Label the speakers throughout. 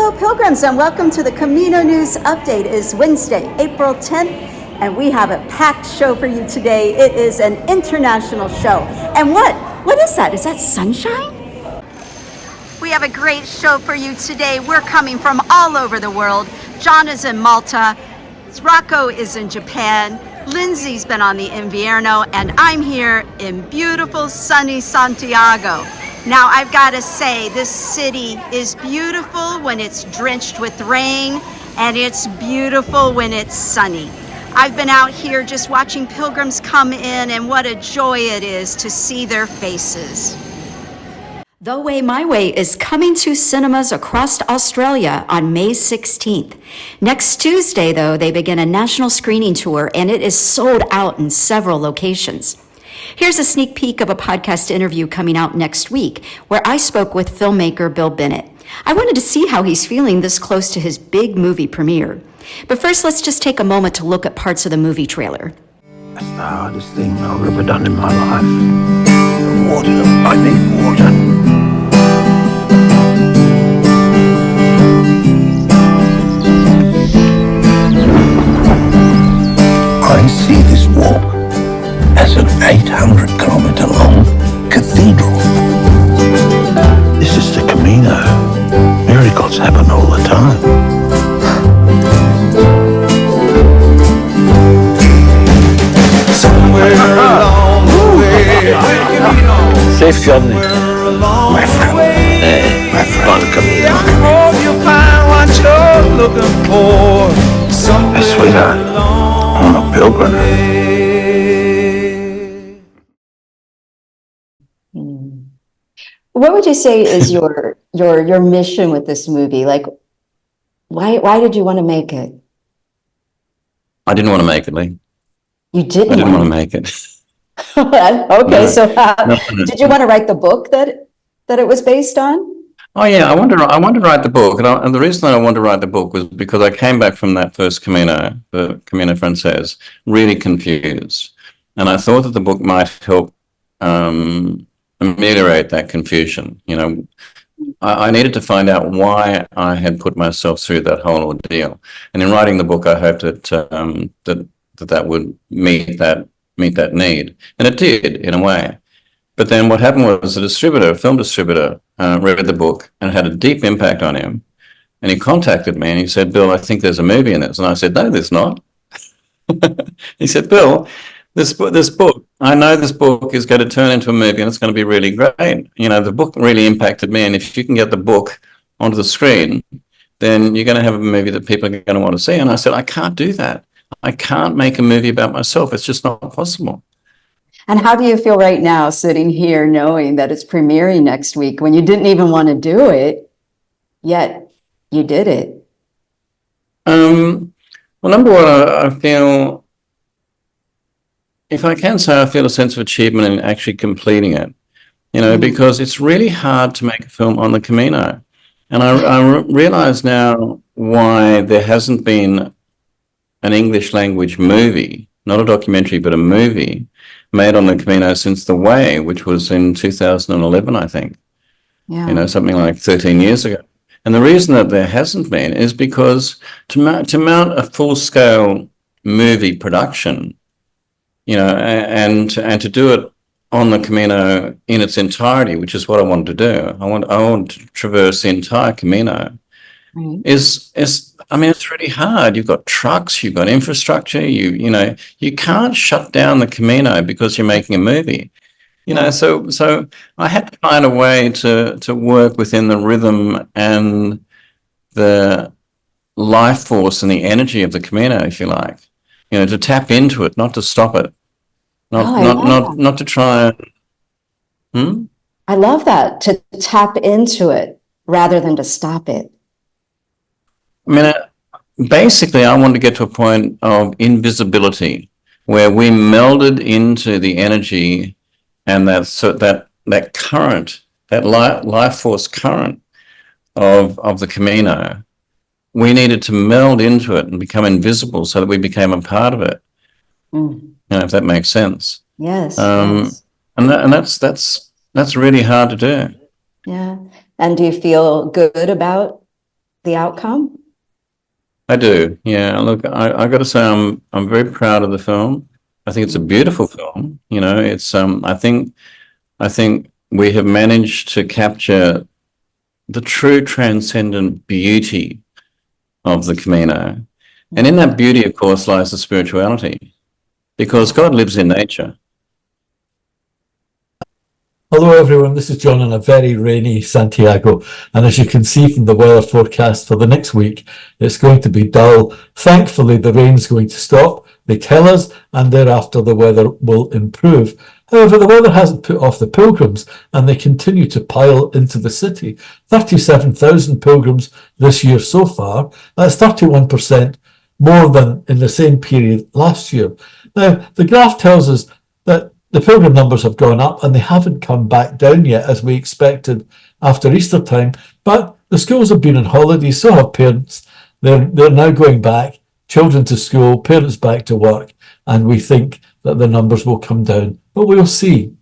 Speaker 1: Hello, Pilgrims, and welcome to the Camino News Update. It is Wednesday, April 10th, and we have a packed show for you today. It is an international show. And what is that? Is that sunshine? We have a great show for you today. We're coming from all over the world. John is in Malta, Rocco is in Japan, Lindsay's been on the Invierno, and I'm here in beautiful sunny Santiago. Now, I've got to say, this city is beautiful when it's drenched with rain, and it's beautiful when it's sunny. I've been out here just watching pilgrims come in, and what a joy it is to see their faces. The Way My Way is coming to cinemas across Australia on May 16th. Next Tuesday, though, they begin a national screening tour, and it is sold out in several locations. Here's a sneak peek of a podcast interview coming out next week, where I spoke with filmmaker Bill Bennett. I wanted to see how he's feeling this close to his big movie premiere. But first, let's just take a moment to look at parts of the movie trailer.
Speaker 2: That's the hardest thing I've ever done in my life. Water. I need water. I see this walk as an 800-kilometre long cathedral. This is the Camino. Miracles happen all the time. Somewhere along the way, safe journey, my friend. Bon Camino. You'll find what you're looking for. Sweetheart, I'm a pilgrim.
Speaker 1: What would you say is your mission with this movie? Like, why did you want to make it?
Speaker 3: I didn't want to make it, Lee.
Speaker 1: You didn't?
Speaker 3: I didn't want to make it.
Speaker 1: Okay,
Speaker 3: No.
Speaker 1: so
Speaker 3: No.
Speaker 1: did you want to write the book that it was based on?
Speaker 3: Oh yeah, I wanted to write the book, and the reason I wanted to write the book was because I came back from that first Camino, the Camino Frances, really confused, and I thought that the book might help ameliorate that confusion. You know, I needed to find out why I had put myself through that whole ordeal, and in writing the book, I hoped that would meet that need, and it did in a way. But then what happened was a film distributor, read the book and it had a deep impact on him, and he contacted me and he said, "Bill, I think there's a movie in this," and I said, "No, there's not." He said, "Bill, this book, I know this book is going to turn into a movie and it's going to be really great. You know, the book really impacted me, and if you can get the book onto the screen, then you're going to have a movie that people are going to want to see." And I said, "I can't do that. I can't make a movie about myself. It's just not possible."
Speaker 1: And how do you feel right now sitting here knowing that it's premiering next week when you didn't even want to do it, yet you did it?
Speaker 3: Well, number one, I feel, if I can say, I feel a sense of achievement in actually completing it, you know, because it's really hard to make a film on the Camino. And I realize now why there hasn't been an English language movie, not a documentary, but a movie made on the Camino since The Way, which was in 2011, I think.
Speaker 1: Yeah.
Speaker 3: You know, something like 13 years ago. And the reason that there hasn't been is because to mount a full-scale movie production, you know, and to do it on the Camino in its entirety, which is what I wanted to do. I want to traverse the entire Camino.
Speaker 1: Right.
Speaker 3: I mean, it's really hard. You've got trucks, you've got infrastructure, you know, you can't shut down the Camino because you're making a movie. You know, so I had to find a way to work within the rhythm and the life force and the energy of the Camino, if you like. You know, to tap into it, not to stop it. Not to try and
Speaker 1: I love that, to tap into it rather than to stop it.
Speaker 3: I mean, basically, I wanted to get to a point of invisibility where we melded into the energy and that current, that life force current of the Camino. We needed to meld into it and become invisible so that we became a part of it. You know, if that makes sense.
Speaker 1: Yes.
Speaker 3: Yes. And that's really hard to do.
Speaker 1: Yeah. And do you feel good about
Speaker 4: the outcome?
Speaker 3: I do. Yeah. Look, I got to say, I'm very proud of the film. I think it's a beautiful film. You know, it's I think we have managed to capture the true transcendent beauty of the Camino. And in that beauty, of course, lies the spirituality, because God lives in nature.
Speaker 5: Hello everyone, this is John in a very rainy Santiago, and as you can see from the weather forecast for the next week, it's going to be dull. Thankfully the rain's going to stop, they tell us, and thereafter the weather will improve. However, the weather hasn't put off the pilgrims, and they continue to pile into the city. 37,000 pilgrims this year so far. That's 31% more than in the same period last year. Now, the graph tells us that the pilgrim numbers have gone up and they haven't come back down yet as we expected after Easter time. But the schools have been on holiday, so have parents. They're now going back, children to school, parents back to work, and we think that the numbers will come down. But we'll see.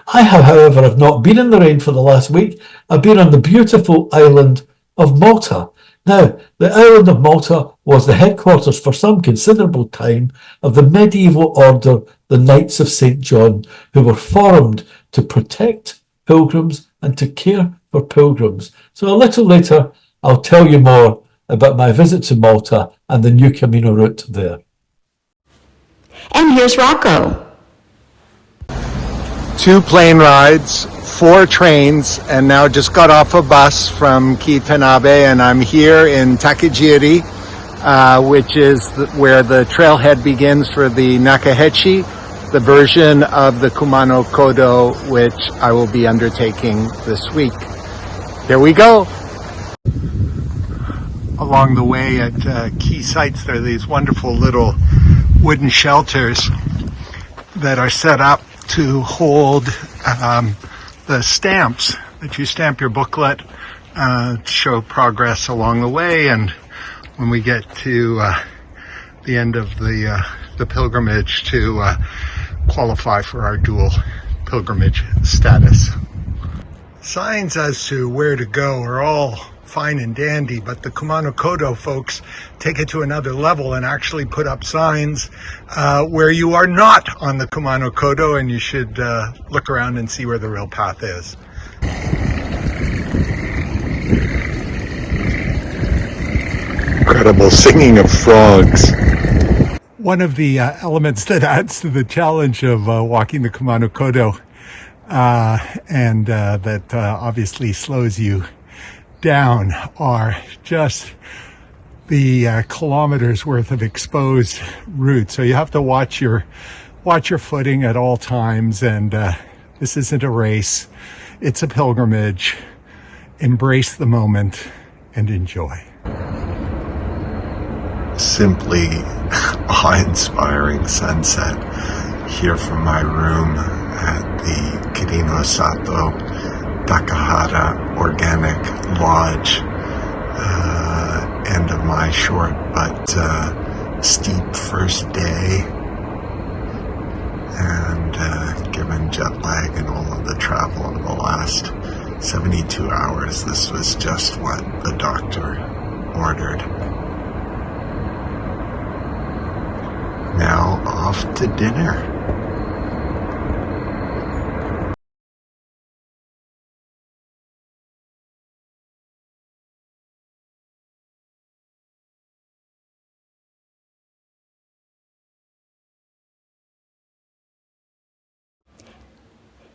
Speaker 5: I have, however, have not been in the rain for the last week. I've been on the beautiful island of Malta. Now, the island of Malta was the headquarters for some considerable time of the medieval order, the Knights of St. John, who were formed to protect pilgrims and to care for pilgrims. So a little later, I'll tell you more about my visit to Malta and the new Camino route there.
Speaker 1: And here's Rocco.
Speaker 6: 2 plane rides, 4 trains, and now just got off a bus from Kitanabe, and I'm here in Takajiri, which is where the trailhead begins for the Nakahechi, the version of the Kumano Kodo, which I will be undertaking this week. Here we go. Along the way at key sites, there are these wonderful little wooden shelters that are set up to hold the stamps that you stamp your booklet to show progress along the way, and when we get to the end of the pilgrimage, to qualify for our dual pilgrimage status. Signs as to where to go are all fine and dandy, but the Kumano Kodo folks take it to another level and actually put up signs where you are not on the Kumano Kodo, and you should look around and see where the real path is. Incredible singing of frogs. One of the elements that adds to the challenge of walking the Kumano Kodo and that obviously slows you down are just the kilometers worth of exposed route. So you have to watch your footing at all times, and this isn't a race, it's a pilgrimage. Embrace the moment and enjoy. Simply awe-inspiring sunset here from my room at the Kirino Sato Takahara Organic Lodge, end of my short but steep first day, and given jet lag and all of the travel in the last 72 hours, this was just what the doctor ordered. Now off to dinner.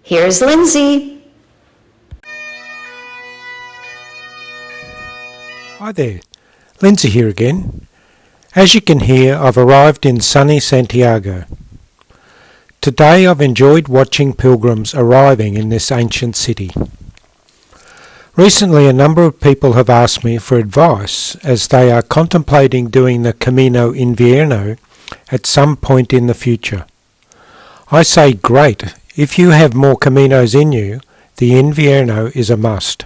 Speaker 1: Here's Lindsay.
Speaker 7: Hi there, Lindsay here again. As you can hear, I've arrived in sunny Santiago. Today I've enjoyed watching pilgrims arriving in this ancient city. Recently a number of people have asked me for advice as they are contemplating doing the Camino Invierno at some point in the future. I say great, if you have more Caminos in you, the Invierno is a must.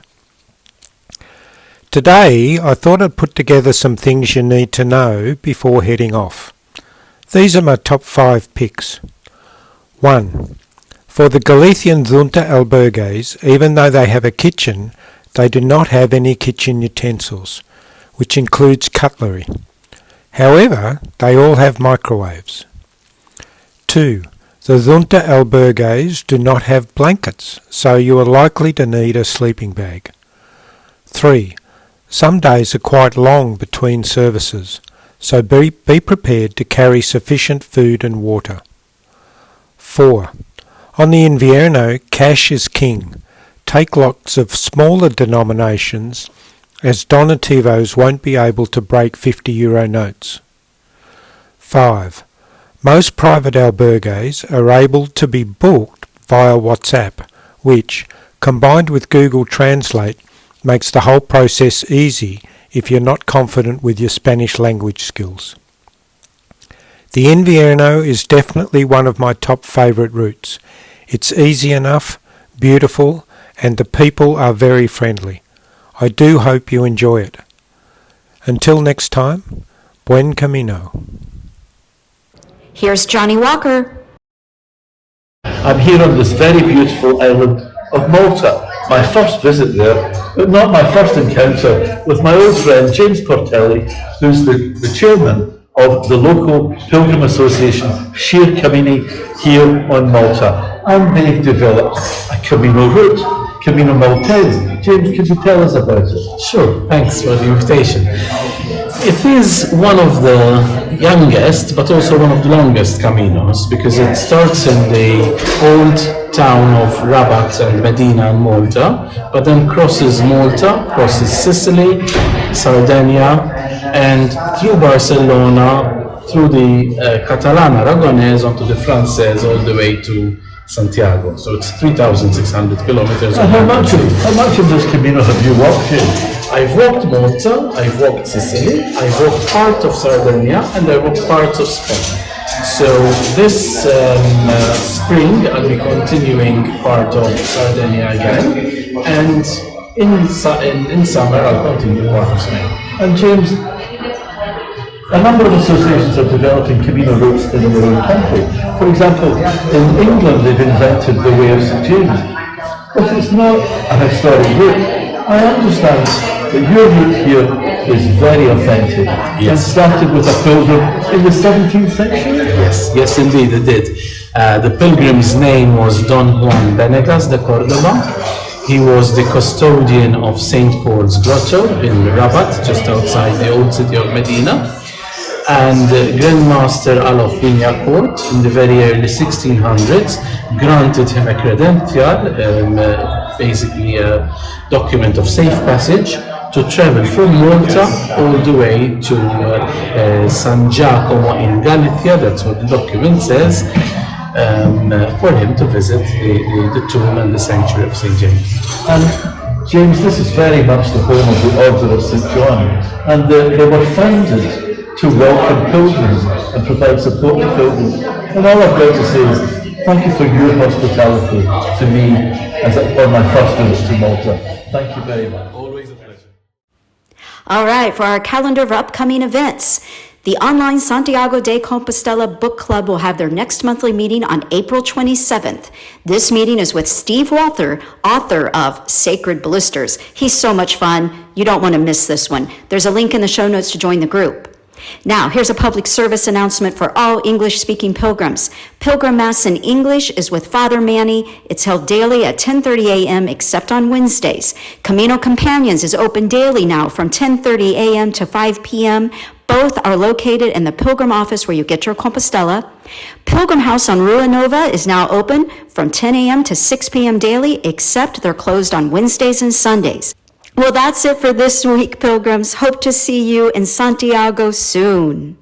Speaker 7: Today I thought I'd put together some things you need to know before heading off. These are my top 5 picks. 1. For the Galician Junta albergues, even though they have a kitchen, they do not have any kitchen utensils. which includes cutlery. However, they all have microwaves. 2. The Junta albergues do not have blankets, so you are likely to need a sleeping bag. 3. Some days are quite long between services, so be prepared to carry sufficient food and water. 4. On the Invierno, cash is king. Take lots of smaller denominations, as donativos won't be able to break €50 notes. 5. Most private albergues are able to be booked via WhatsApp, which, combined with Google Translate, makes the whole process easy if you're not confident with your Spanish language skills. The Invierno is definitely one of my top favourite routes. It's easy enough, beautiful, and the people are very friendly. I do hope you enjoy it. Until next time, buen camino.
Speaker 1: Here's Johnny Walker.
Speaker 5: I'm here on this very beautiful island of Malta. My first visit there, but not my first encounter with my old friend James Portelli, who's the chairman of the local Pilgrim Association, Shir Camini, here on Malta. And they've developed a Camino route, Camino Maltes. James, could you tell us about it?
Speaker 4: Sure, thanks for the invitation. It is one of the youngest, but also one of the longest Caminos, because it starts in the old town of Rabat and Medina and Malta, but then crosses Malta, crosses Sicily, Sardinia, and through Barcelona, through the Catalan Aragonese onto the Frances, all the way to Santiago. So it's 3,600 kilometers.
Speaker 5: And how much of this Camino have you walked in?
Speaker 4: I've walked Malta, I've walked Sicily, I've walked part of Sardinia, and I walked parts of Spain. So this spring I'll be continuing part of Sardinia again, and in summer I'll continue part of Spain.
Speaker 5: And James, a number of associations are developing Camino routes in their own country. For example, in England they've invented the Way of St James, but it's not an historic route. I understand that your route here is very authentic.
Speaker 4: Yes.
Speaker 5: And started with a pilgrim in the 17th century?
Speaker 4: Yes, indeed it did. The pilgrim's name was Don Juan Bennett de Córdoba. He was the custodian of St. Paul's Grotto in Rabat, just outside the old city of Medina. And Grandmaster Alof Court in the very early 1600s granted him a credential, basically a document of safe passage, to travel from Malta all the way to San Giacomo in Galicia, that's what the document says, for him to visit the tomb and the sanctuary of St. James.
Speaker 5: And James, this is very much the home of the Order of St. John, and they were founded to welcome pilgrims and provide support to pilgrims. And all I've got to say is thank you for your hospitality to me on my first visit to Malta. Thank you very much.
Speaker 4: Always a pleasure.
Speaker 1: All right, for our calendar of upcoming events, the online Santiago de Compostela Book Club will have their next monthly meeting on April 27th. This meeting is with Steve Walther, author of Sacred Blisters. He's so much fun. You don't want to miss this one. There's a link in the show notes to join the group. Now, here's a public service announcement for all English-speaking pilgrims. Pilgrim Mass in English is with Father Manny. It's held daily at 10:30 a.m. except on Wednesdays. Camino Companions is open daily now from 10:30 a.m. to 5 p.m. Both are located in the Pilgrim Office where you get your Compostela. Pilgrim House on Rua Nova is now open from 10 a.m. to 6 p.m. daily, except they're closed on Wednesdays and Sundays. Well, that's it for this week, pilgrims. Hope to see you in Santiago soon.